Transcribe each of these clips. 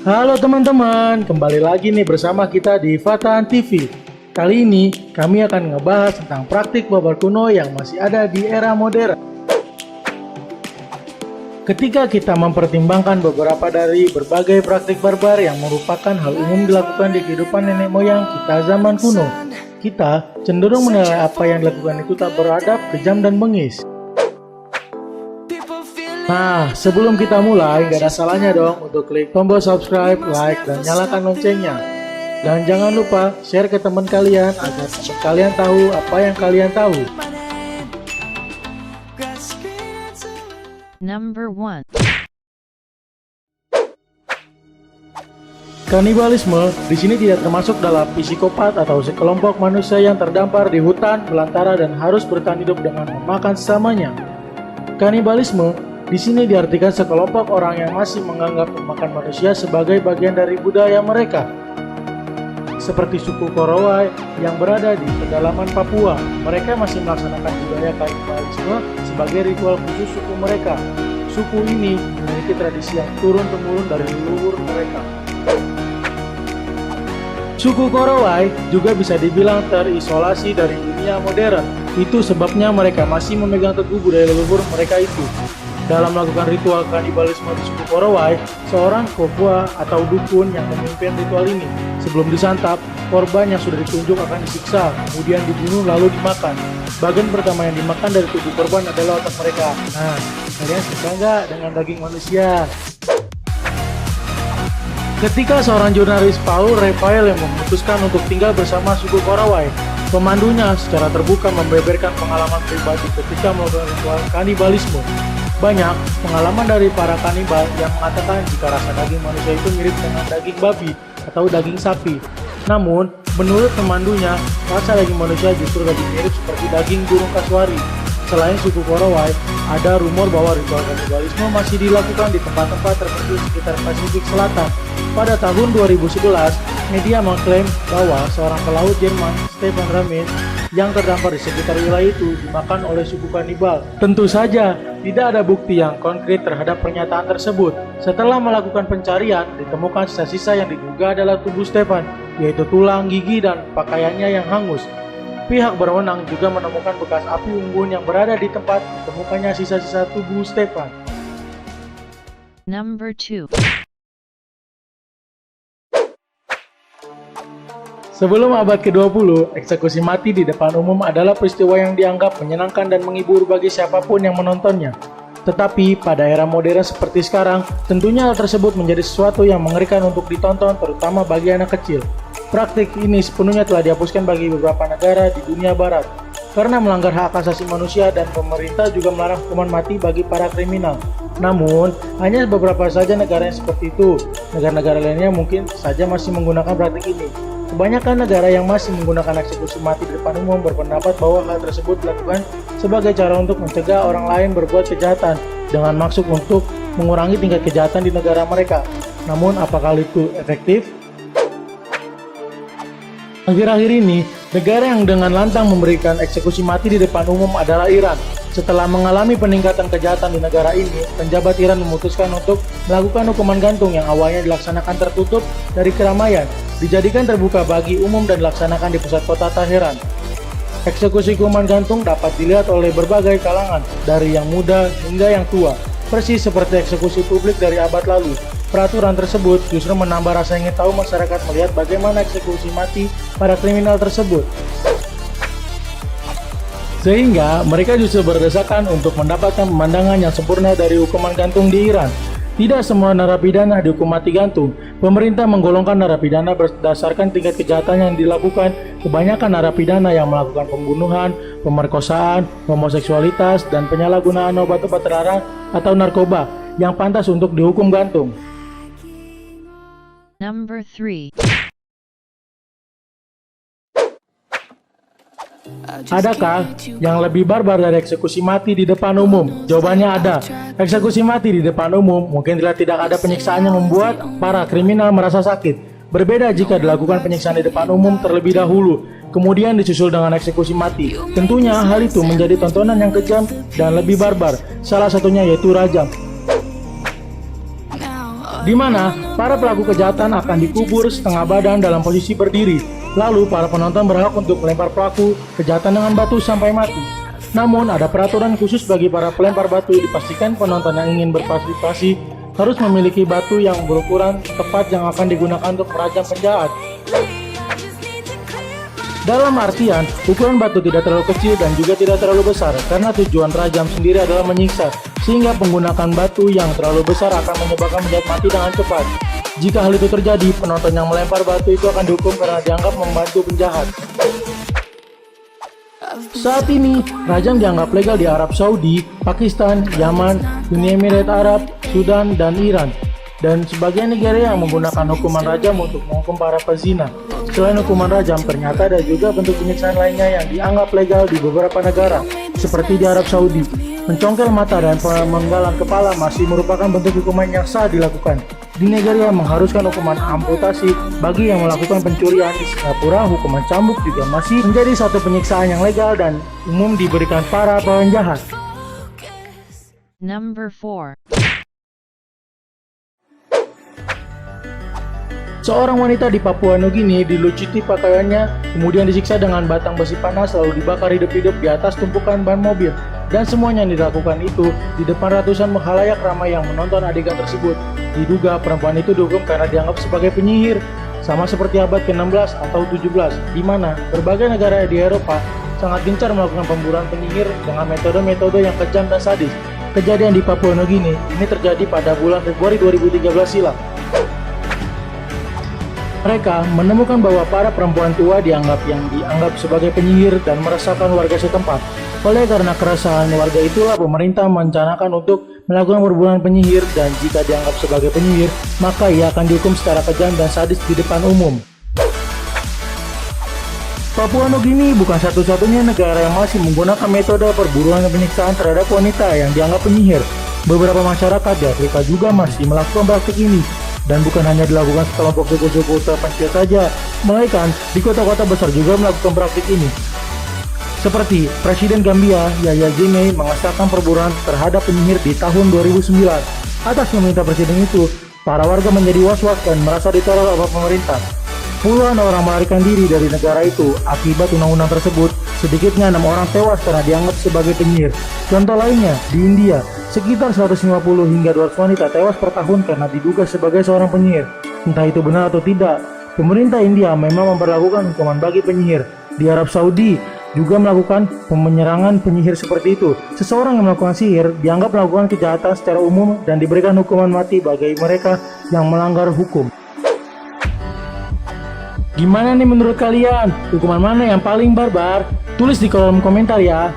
Halo teman-teman, kembali lagi nih bersama kita di Fatan TV. Kali ini kami akan ngebahas tentang praktik barbar kuno yang masih ada di era modern. Ketika kita mempertimbangkan beberapa dari berbagai praktik barbar yang merupakan hal umum dilakukan di kehidupan nenek moyang kita zaman kuno, kita cenderung menilai apa yang dilakukan itu tak beradab, kejam, dan bengis. Nah, sebelum kita mulai, gak ada salahnya dong untuk klik tombol subscribe, like, dan nyalakan loncengnya. Dan jangan lupa share ke teman kalian agar teman kalian tahu apa yang kalian tahu. Number 1. Kanibalisme di sini tidak termasuk dalam psikopat atau sekelompok manusia yang terdampar di hutan belantara dan harus bertahan hidup dengan memakan sesamanya. Kanibalisme di sini diartikan sekelompok orang yang masih menganggap memakan manusia sebagai bagian dari budaya mereka. Seperti suku Korowai yang berada di pedalaman Papua, mereka masih melaksanakan budaya kanibalisme sebagai ritual khusus suku mereka. Suku ini memiliki tradisi yang turun-temurun dari leluhur mereka. Suku Korowai juga bisa dibilang terisolasi dari dunia modern. Itu sebabnya mereka masih memegang teguh budaya leluhur mereka itu. Dalam melakukan ritual kanibalisme di suku Korowai, seorang kokwa atau dukun yang memimpin ritual ini. Sebelum disantap, korban yang sudah ditunjuk akan disiksa, kemudian dibunuh lalu dimakan. Bagian pertama yang dimakan dari tubuh korban adalah otak mereka. Nah, kalian suka nggak dengan daging manusia? Ketika seorang jurnalis Paul Raphael yang memutuskan untuk tinggal bersama suku Korowai, pemandunya secara terbuka membeberkan pengalaman pribadi ketika melakukan ritual kanibalisme. Banyak pengalaman dari para kanibal yang mengatakan jika rasa daging manusia itu mirip dengan daging babi atau daging sapi. Namun, menurut pemandunya, rasa daging manusia justru lebih mirip seperti daging burung kasuari. Selain suku Korowai, ada rumor bahwa ritual kanibalisme masih dilakukan di tempat-tempat tertentu sekitar Pasifik Selatan. Pada tahun 2011, media mengklaim bahwa seorang pelaut Jerman, Stefan Ramin, yang terdampar di sekitar wilayah itu dimakan oleh suku kanibal. Tentu saja, tidak ada bukti yang konkret terhadap pernyataan tersebut. Setelah melakukan pencarian, ditemukan sisa-sisa yang diduga adalah tubuh Stefan, yaitu tulang, gigi, dan pakaiannya yang hangus. Pihak berwenang juga menemukan bekas api unggun yang berada di tempat ditemukannya sisa-sisa tubuh Stefan. Number 2. Sebelum abad ke-20, eksekusi mati di depan umum adalah peristiwa yang dianggap menyenangkan dan menghibur bagi siapapun yang menontonnya. Tetapi pada era modern seperti sekarang, tentunya hal tersebut menjadi sesuatu yang mengerikan untuk ditonton, terutama bagi anak kecil. Praktik ini sepenuhnya telah dihapuskan bagi beberapa negara di dunia barat, karena melanggar hak asasi manusia dan pemerintah juga melarang hukuman mati bagi para kriminal. Namun, hanya beberapa saja negara yang seperti itu. Negara-negara lainnya mungkin saja masih menggunakan praktik ini. Kebanyakan negara yang masih menggunakan eksekusi mati di depan umum berpendapat bahwa hal tersebut dilakukan sebagai cara untuk mencegah orang lain berbuat kejahatan dengan maksud untuk mengurangi tingkat kejahatan di negara mereka. Namun, apakah itu efektif? Akhir-akhir ini, negara yang dengan lantang memberikan eksekusi mati di depan umum adalah Iran. Setelah mengalami peningkatan kejahatan di negara ini, penjabat Iran memutuskan untuk melakukan hukuman gantung yang awalnya dilaksanakan tertutup dari keramaian, dijadikan terbuka bagi umum dan dilaksanakan di pusat kota Teheran. Eksekusi hukuman gantung dapat dilihat oleh berbagai kalangan, dari yang muda hingga yang tua, persis seperti eksekusi publik dari abad lalu. Peraturan tersebut justru menambah rasa ingin tahu masyarakat melihat bagaimana eksekusi mati para kriminal tersebut. Sehingga mereka justru berdesakan untuk mendapatkan pemandangan yang sempurna dari hukuman gantung di Iran. Tidak semua narapidana dihukum mati gantung. Pemerintah menggolongkan narapidana berdasarkan tingkat kejahatan yang dilakukan. Kebanyakan narapidana yang melakukan pembunuhan, pemerkosaan, homoseksualitas, dan penyalahgunaan obat-obat terlarang atau narkoba yang pantas untuk dihukum gantung. Number 3. Adakah yang lebih barbar dari eksekusi mati di depan umum? Jawabannya ada. Eksekusi mati di depan umum mungkin tidak ada penyiksaan yang membuat para kriminal merasa sakit. Berbeda jika dilakukan penyiksaan di depan umum terlebih dahulu, kemudian disusul dengan eksekusi mati. Tentunya hal itu menjadi tontonan yang kejam dan lebih barbar. Salah satunya yaitu rajam. di mana para pelaku kejahatan akan dikubur setengah badan dalam posisi berdiri. Lalu para penonton berhak untuk melempar pelaku kejahatan dengan batu sampai mati. Namun ada peraturan khusus bagi para pelempar batu. Dipastikan penonton yang ingin berpartisipasi harus memiliki batu yang berukuran tepat yang akan digunakan untuk merajam penjahat. Dalam artian, ukuran batu tidak terlalu kecil dan juga tidak terlalu besar, karena tujuan rajam sendiri adalah menyiksa, sehingga penggunaan batu yang terlalu besar akan menyebabkan penjahat mati dengan cepat. Jika hal itu terjadi, penonton yang melempar batu itu akan dihukum karena dianggap membantu penjahat. Saat ini, rajam dianggap legal di Arab Saudi, Pakistan, Yaman, Uni Emirat Arab, Sudan, dan Iran. Dan sebagian negara yang menggunakan hukuman rajam untuk menghukum para pezina. Selain hukuman rajam, ternyata ada juga bentuk penyiksaan lainnya yang dianggap legal di beberapa negara, seperti di Arab Saudi. Mencongkel mata dan pemenggalan kepala masih merupakan bentuk hukuman yang sah dilakukan. Di negara yang mengharuskan hukuman amputasi bagi yang melakukan pencurian, di Singapura hukuman cambuk juga masih menjadi satu penyiksaan yang legal dan umum diberikan para penjahat. Number 4. Seorang wanita di Papua Nugini dilucuti pakaiannya, kemudian disiksa dengan batang besi panas lalu dibakar hidup-hidup di atas tumpukan ban mobil. Dan semuanya yang dilakukan itu di depan ratusan khalayak ramai yang menonton adegan tersebut. Diduga perempuan itu dihukum karena dianggap sebagai penyihir, sama seperti abad ke-16 atau 17, di mana berbagai negara di Eropa sangat gencar melakukan pemburuan penyihir dengan metode-metode yang kejam dan sadis. Kejadian di Papua Nugini ini terjadi pada bulan Februari 2013 silam. Mereka menemukan bahwa para perempuan tua dianggap sebagai penyihir dan meresahkan warga setempat. Oleh karena keresahan warga itulah pemerintah merencanakan untuk melakukan perburuan penyihir, dan jika dianggap sebagai penyihir, maka ia akan dihukum secara kejam dan sadis di depan umum. Papua Nugini bukan satu-satunya negara yang masih menggunakan metode perburuan dan penyiksaan terhadap wanita yang dianggap penyihir. Beberapa masyarakat di Afrika juga masih melakukan praktik ini. Dan bukan hanya dilakukan sekelompok suku-suku terpencil saja, melainkan di kota-kota besar juga melakukan praktik ini. Seperti Presiden Gambia, Yahya Jammeh mengesahkan perburuan terhadap penyihir di tahun 2009. Atas meminta presiden itu, para warga menjadi was-was dan merasa diteror oleh pemerintah. Puluhan orang melarikan diri dari negara itu akibat undang-undang tersebut. Sedikitnya 6 orang tewas karena dianggap sebagai penyihir. Contoh lainnya, di India, sekitar 150 hingga 200 wanita tewas per tahun karena diduga sebagai seorang penyihir. Entah itu benar atau tidak, pemerintah India memang memperlakukan hukuman bagi penyihir. Di Arab Saudi juga melakukan penyerangan penyihir seperti itu. Seseorang yang melakukan sihir dianggap melakukan kejahatan secara umum dan diberikan hukuman mati bagi mereka yang melanggar hukum. Gimana nih menurut kalian? Hukuman mana yang paling barbar? Tulis di kolom komentar ya.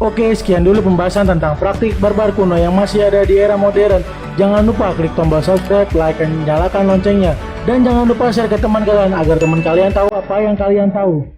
Oke, sekian dulu pembahasan tentang praktik barbar kuno yang masih ada di era modern. Jangan lupa klik tombol subscribe, like, dan nyalakan loncengnya. Dan jangan lupa share ke teman kalian agar teman kalian tahu apa yang kalian tahu.